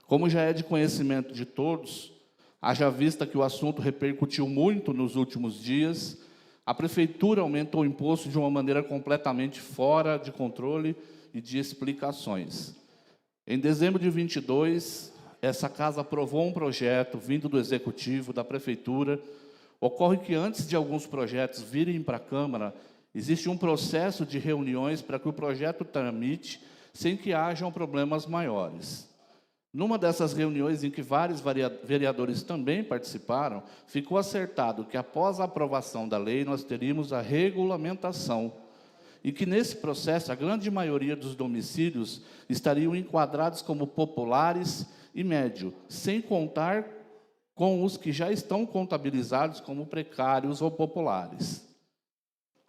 Como já é de conhecimento de todos, haja vista que o assunto repercutiu muito nos últimos dias, a Prefeitura aumentou o imposto de uma maneira completamente fora de controle e de explicações. Em dezembro de 22, essa casa aprovou um projeto vindo do Executivo, da Prefeitura. Ocorre que, antes de alguns projetos virem para a Câmara, existe um processo de reuniões para que o projeto tramite sem que hajam problemas maiores. Numa dessas reuniões, em que vários vereadores também participaram, ficou acertado que, após a aprovação da lei, nós teríamos a regulamentação, e que, nesse processo, a grande maioria dos domicílios estariam enquadrados como populares e médio, sem contar com os que já estão contabilizados como precários ou populares.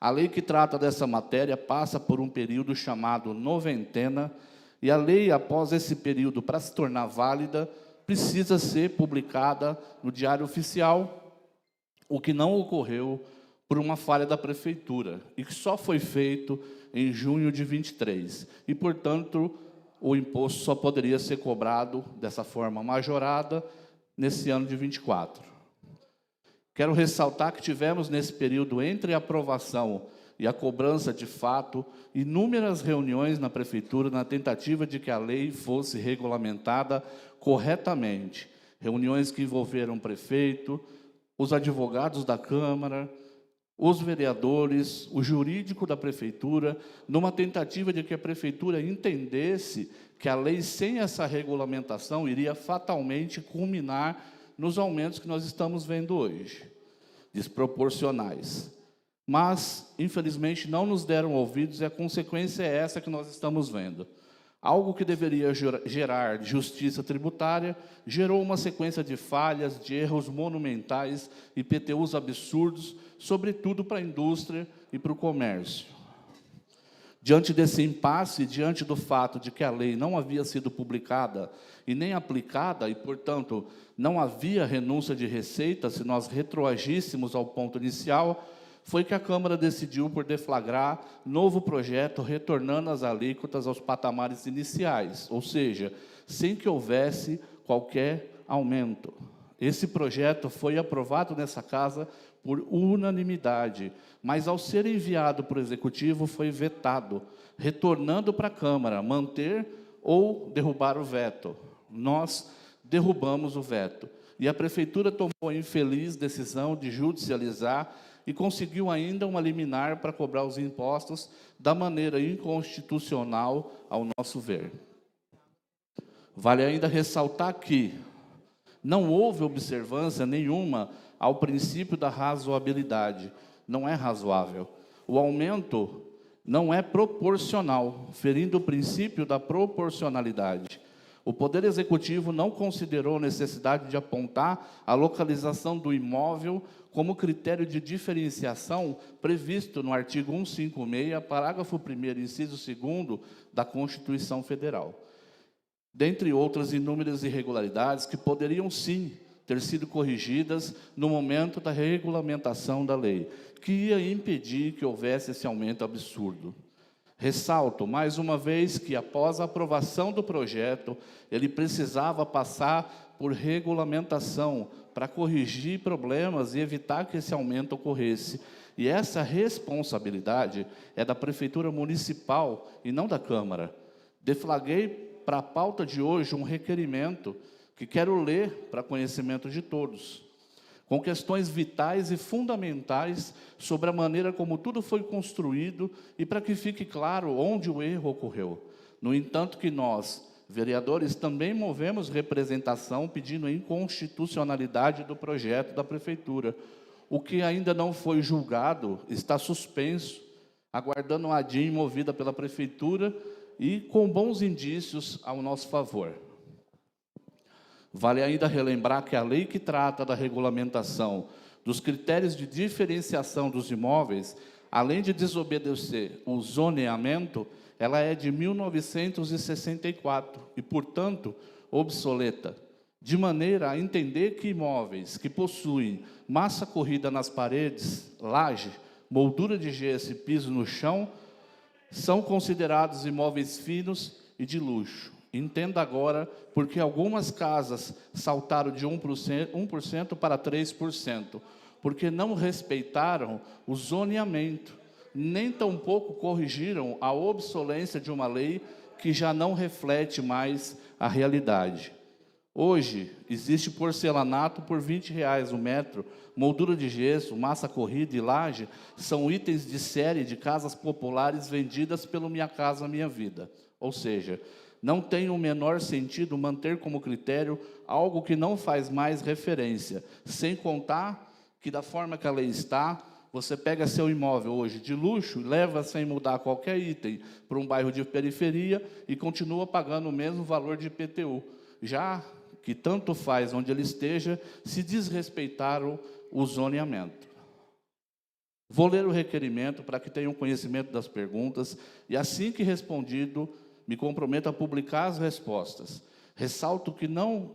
A lei que trata dessa matéria passa por um período chamado noventena, e a lei, após esse período, para se tornar válida, precisa ser publicada no Diário Oficial, o que não ocorreu por uma falha da Prefeitura, e que só foi feito em junho de 23. E, portanto, o imposto só poderia ser cobrado dessa forma majorada nesse ano de 24. Quero ressaltar que tivemos, nesse período, entre a aprovação e a cobrança de fato, inúmeras reuniões na Prefeitura na tentativa de que a lei fosse regulamentada corretamente. Reuniões que envolveram o prefeito, os advogados da Câmara, os vereadores, o jurídico da Prefeitura, numa tentativa de que a Prefeitura entendesse que a lei, sem essa regulamentação, iria fatalmente culminar nos aumentos que nós estamos vendo hoje, desproporcionais. Mas, infelizmente, não nos deram ouvidos, e a consequência é essa que nós estamos vendo. Algo que deveria gerar justiça tributária, gerou uma sequência de falhas, de erros monumentais, IPTUs absurdos, sobretudo para a indústria e para o comércio. Diante desse impasse, diante do fato de que a lei não havia sido publicada e nem aplicada, e, portanto, não havia renúncia de receita se nós retroagíssemos ao ponto inicial, foi que a Câmara decidiu por deflagrar novo projeto, retornando as alíquotas aos patamares iniciais, ou seja, sem que houvesse qualquer aumento. Esse projeto foi aprovado nessa casa por unanimidade, mas, ao ser enviado para o Executivo, foi vetado, retornando para a Câmara, manter ou derrubar o veto. Nós derrubamos o veto, e a Prefeitura tomou a infeliz decisão de judicializar e conseguiu ainda uma liminar para cobrar os impostos da maneira inconstitucional, ao nosso ver. Vale ainda ressaltar que não houve observância nenhuma ao princípio da razoabilidade. Não é razoável. O aumento não é proporcional, ferindo o princípio da proporcionalidade. O Poder Executivo não considerou necessidade de apontar a localização do imóvel como critério de diferenciação previsto no artigo 156, parágrafo 1º, inciso 2º da Constituição Federal. Dentre outras inúmeras irregularidades que poderiam, sim, ter sido corrigidas no momento da regulamentação da lei, que ia impedir que houvesse esse aumento absurdo. Ressalto, mais uma vez, que após a aprovação do projeto, ele precisava passar por regulamentação para corrigir problemas e evitar que esse aumento ocorresse. E essa responsabilidade é da Prefeitura Municipal e não da Câmara. Deflaguei para a pauta de hoje um requerimento que quero ler para conhecimento de todos, com questões vitais e fundamentais sobre a maneira como tudo foi construído e para que fique claro onde o erro ocorreu. No entanto, que nós, vereadores, também movemos representação pedindo a inconstitucionalidade do projeto da Prefeitura. O que ainda não foi julgado está suspenso, aguardando a ADIM movida pela Prefeitura e com bons indícios ao nosso favor. Vale ainda relembrar que a lei que trata da regulamentação dos critérios de diferenciação dos imóveis, além de desobedecer o zoneamento, ela é de 1964 e, portanto, obsoleta, de maneira a entender que imóveis que possuem massa corrida nas paredes, laje, moldura de gesso e piso no chão, são considerados imóveis finos e de luxo, Entenda agora porque algumas casas saltaram de 1% para 3%, porque não respeitaram o zoneamento, nem tampouco corrigiram a obsolência de uma lei que já não reflete mais a realidade. Hoje, existe porcelanato por R$20 o metro, moldura de gesso, massa corrida e laje são itens de série de casas populares vendidas pelo Minha Casa Minha Vida. Ou seja, não tem o menor sentido manter como critério algo que não faz mais referência, sem contar que, da forma que a lei está, você pega seu imóvel hoje de luxo, leva sem mudar qualquer item para um bairro de periferia e continua pagando o mesmo valor de IPTU. Já que tanto faz onde ele esteja, se desrespeitaram o zoneamento. Vou ler o requerimento para que tenham conhecimento das perguntas e, assim que respondido, me comprometo a publicar as respostas. Ressalto que não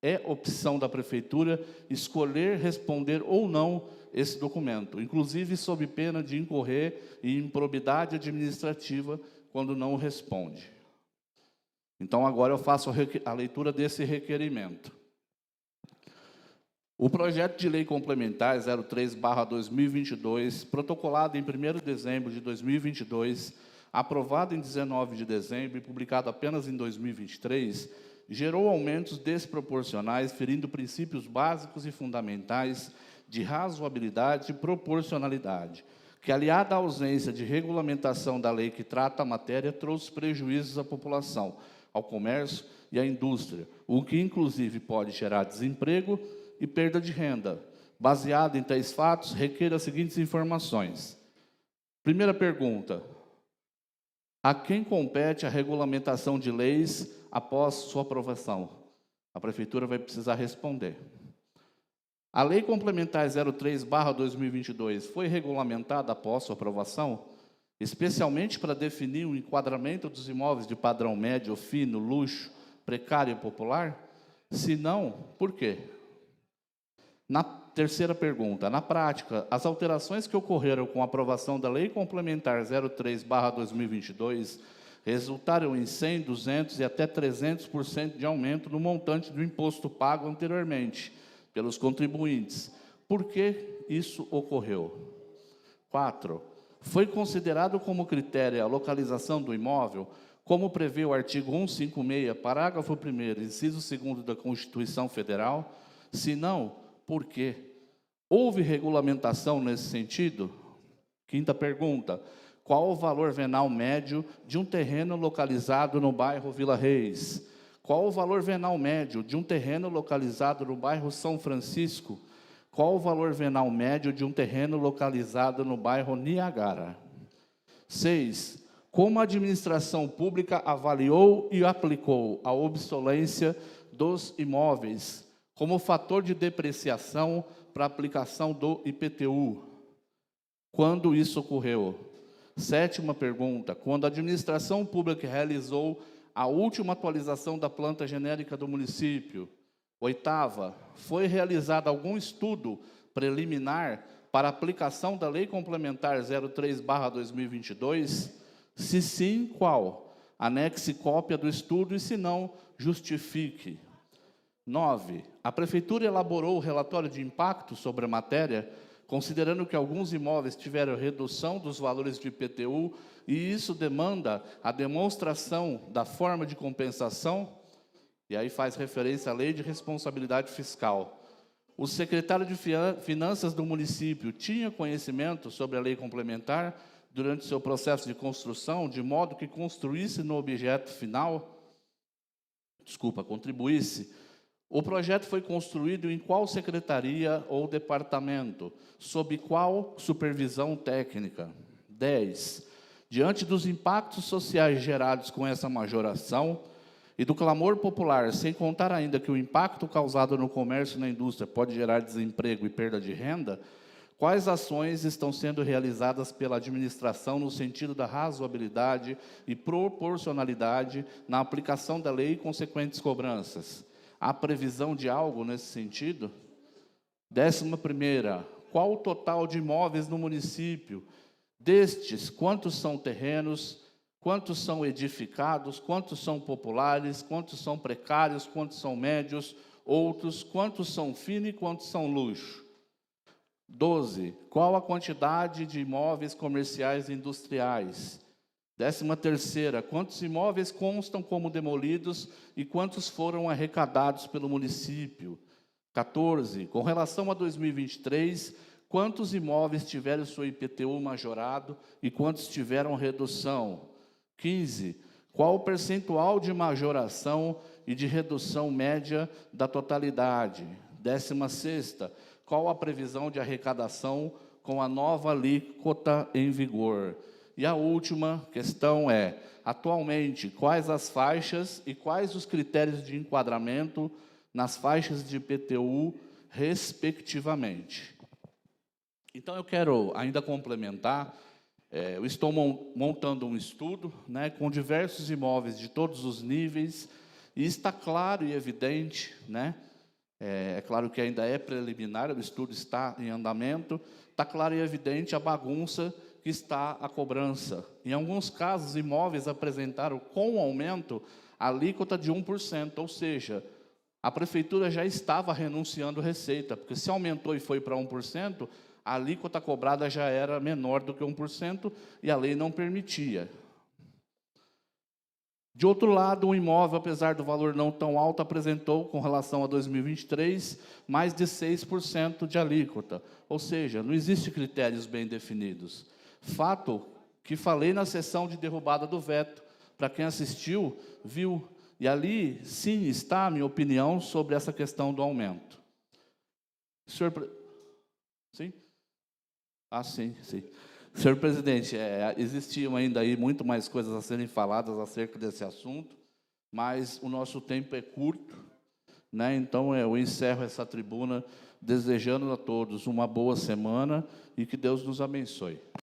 é opção da Prefeitura escolher responder ou não esse documento, inclusive sob pena de incorrer em improbidade administrativa quando não responde. Então, agora eu faço a leitura desse requerimento. O projeto de lei complementar 03/2022, protocolado em 1º de dezembro de 2022, aprovado em 19 de dezembro e publicado apenas em 2023, gerou aumentos desproporcionais, ferindo princípios básicos e fundamentais de razoabilidade e proporcionalidade, que, aliada à ausência de regulamentação da lei que trata a matéria, trouxe prejuízos à população, ao comércio e à indústria, o que, inclusive, pode gerar desemprego e perda de renda. Baseado em tais fatos, requer as seguintes informações. Primeira pergunta: a quem compete a regulamentação de leis após sua aprovação? A Prefeitura vai precisar responder. A Lei Complementar 03/2022 foi regulamentada após sua aprovação, especialmente para definir o enquadramento dos imóveis de padrão médio, fino, luxo, precário e popular? Se não, por quê? Na terceira pergunta, na prática, as alterações que ocorreram com a aprovação da Lei Complementar 03/2022 resultaram em 100, 200 e até 300% de aumento no montante do imposto pago anteriormente pelos contribuintes. Por que isso ocorreu? 4. Foi considerado como critério a localização do imóvel, como prevê o artigo 156, parágrafo 1º, inciso 2º da Constituição Federal? Se não, por quê? Houve regulamentação nesse sentido? Quinta pergunta: qual o valor venal médio de um terreno localizado no bairro Vila Reis? Qual o valor venal médio de um terreno localizado no bairro São Francisco? Qual o valor venal médio de um terreno localizado no bairro Niagara? 6. Como a administração pública avaliou e aplicou a obsolência dos imóveis como fator de depreciação para a aplicação do IPTU? Quando isso ocorreu? Sétima pergunta: quando a administração pública realizou a última atualização da planta genérica do município? Oitava, foi realizado algum estudo preliminar para a aplicação da Lei Complementar 03/2022? Se sim, qual? Anexe cópia do estudo e, se não, justifique. 9. A Prefeitura elaborou o relatório de impacto sobre a matéria, considerando que alguns imóveis tiveram redução dos valores de IPTU e isso demanda a demonstração da forma de compensação, e aí faz referência à Lei de Responsabilidade Fiscal. O secretário de Finanças do município tinha conhecimento sobre a lei complementar durante seu processo de construção, de modo que construísse no objeto final, contribuísse. O projeto foi construído em qual secretaria ou departamento? Sob qual supervisão técnica? 10. Diante dos impactos sociais gerados com essa majoração e do clamor popular, sem contar ainda que o impacto causado no comércio e na indústria pode gerar desemprego e perda de renda, quais ações estão sendo realizadas pela administração no sentido da razoabilidade e proporcionalidade na aplicação da lei e consequentes cobranças? Há previsão de algo nesse sentido? 11ª, qual o total de imóveis no município? Destes, quantos são terrenos, quantos são edificados, quantos são populares, quantos são precários, quantos são médios, outros, quantos são fino e quantos são luxo. 12. Qual a quantidade de imóveis comerciais e industriais? 13ª, quantos imóveis constam como demolidos e quantos foram arrecadados pelo município? 14. Com relação a 2023, quantos imóveis tiveram seu IPTU majorado e quantos tiveram redução? 15. Qual o percentual de majoração e de redução média da totalidade? 16ª, qual a previsão de arrecadação com a nova alíquota em vigor? E a última questão é, atualmente, quais as faixas e quais os critérios de enquadramento nas faixas de IPTU, respectivamente? Então, eu quero ainda complementar, eu estou montando um estudo, né, com diversos imóveis de todos os níveis, e está claro e evidente, né, é claro que ainda é preliminar, o estudo está em andamento, está claro e evidente a bagunça que está a cobrança. Em alguns casos, imóveis apresentaram com aumento a alíquota de 1%, ou seja, a prefeitura já estava renunciando receita, porque se aumentou e foi para 1%, a alíquota cobrada já era menor do que 1% e a lei não permitia. De outro lado, o imóvel, apesar do valor não tão alto, apresentou, com relação a 2023, mais de 6% de alíquota. Ou seja, não existem critérios bem definidos. Fato que falei na sessão de derrubada do veto. Para quem assistiu, viu. E ali, sim, está a minha opinião sobre essa questão do aumento. Sim? Ah, sim, sim. Senhor presidente, existiam ainda aí muito mais coisas a serem faladas acerca desse assunto, mas o nosso tempo é curto, né? Então eu encerro essa tribuna desejando a todos uma boa semana e que Deus nos abençoe.